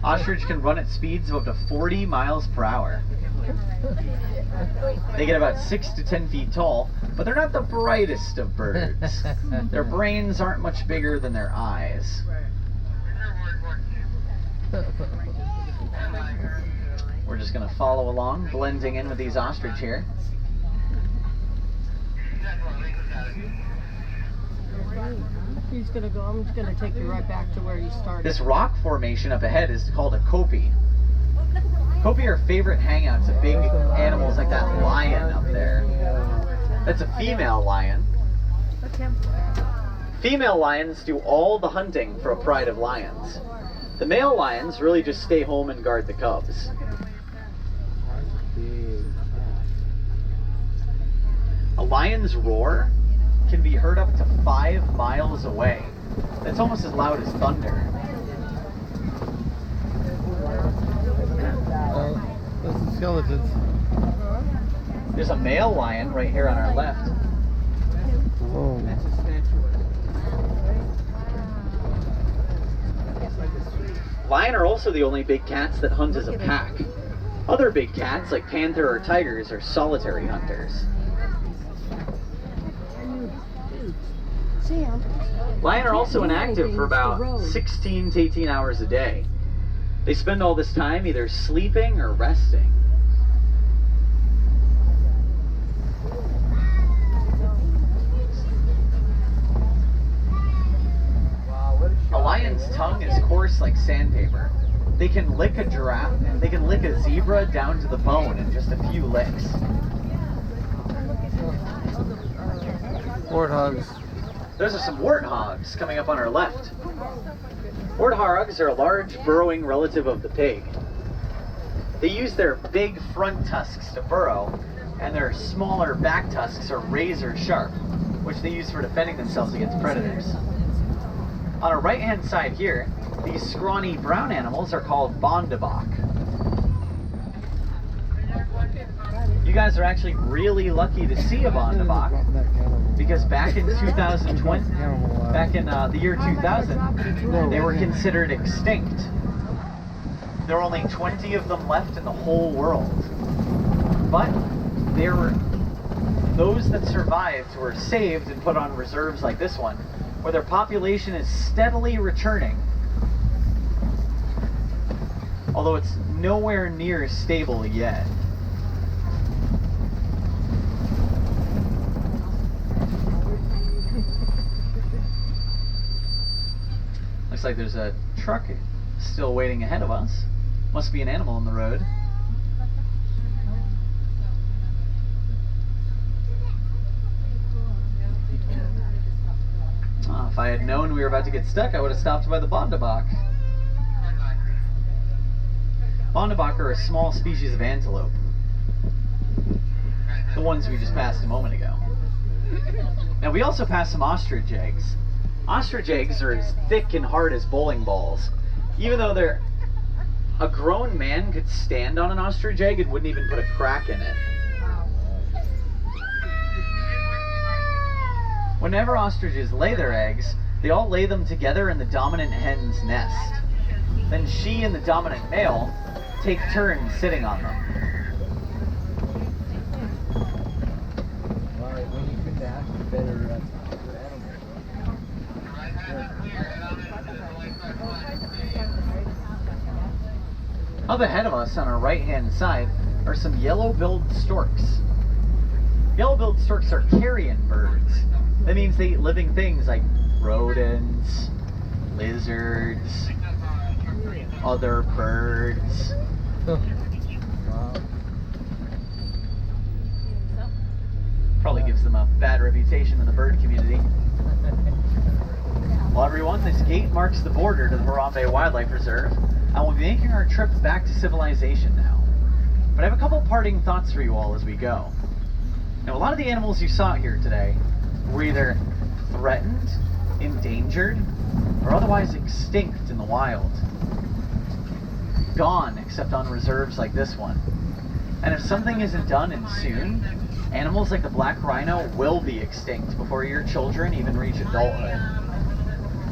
Ostrich can run at speeds of up to 40 miles per hour. They get about 6 to 10 feet tall, but they're not the brightest of birds. Their brains aren't much bigger than their eyes. We're just going to follow along, blending in with these ostrich here. He's going to go, I'm just going to take you right back to where you started. This rock formation up ahead is called a kopie. Kopie are favorite hangouts of big animals like that lion up there. That's a female lion. Female lions do all the hunting for a pride of lions. The male lions really just stay home and guard the cubs. A lion's roar can be heard up to 5 miles away. That's almost as loud as thunder. Those are skeletons. There's a male lion right here on our left. Oh. Lion are also the only big cats that hunt as a pack. Other big cats, like panther or tigers, are solitary hunters. Lion are also inactive for about 16 to 18 hours a day. They spend all this time either sleeping or resting. A lion's tongue is coarse like sandpaper. They can lick a giraffe, they can lick a zebra down to the bone in just a few licks. Warthogs. Those are some warthogs coming up on our left. Warthogs are a large burrowing relative of the pig. They use their big front tusks to burrow, and their smaller back tusks are razor sharp, which they use for defending themselves against predators. On our right-hand side here, these scrawny brown animals are called bondebok. You guys are actually really lucky to see a bondebok, because back in 2020, back in the year 2000, they were considered extinct. There were only 20 of them left in the whole world. But there were those that survived were saved and put on reserves like this one, where their population is steadily returning. Although it's nowhere near stable yet. Looks like there's a truck still waiting ahead of us. Must be an animal on the road. If I had known we were about to get stuck, I would have stopped by the bondebok. Bondebok are a small species of antelope. The ones we just passed a moment ago. Now we also passed some ostrich eggs. Ostrich eggs are as thick and hard as bowling balls. Even though a grown man could stand on an ostrich egg and wouldn't even put a crack in it. Whenever ostriches lay their eggs, they all lay them together in the dominant hen's nest. Then she and the dominant male take turns sitting on them. Up ahead of us on our right-hand side are some yellow-billed storks. Yellow-billed storks are carrion birds. That means they eat living things like rodents, lizards, other birds. Probably gives them a bad reputation in the bird community. Well, everyone, this gate marks the border to the Harambe Wildlife Reserve, and we'll be making our trip back to civilization now. But I have a couple parting thoughts for you all as we go. Now, a lot of the animals you saw here today were either threatened, endangered, or otherwise extinct in the wild. Gone, except on reserves like this one. And if something isn't done and soon, animals like the black rhino will be extinct before your children even reach adulthood.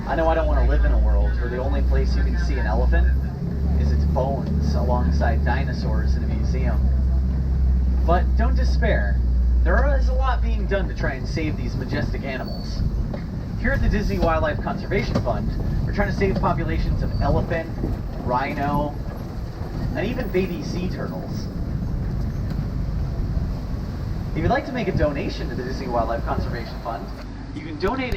I know I don't want to live in a world where the only place you can see an elephant is is its bones alongside dinosaurs in a museum. But don't despair. There is a lot being done to try and save these majestic animals. Here at the Disney Wildlife Conservation Fund, we're trying to save populations of elephant, rhino, and even baby sea turtles. If you'd like to make a donation to the Disney Wildlife Conservation Fund, you can donate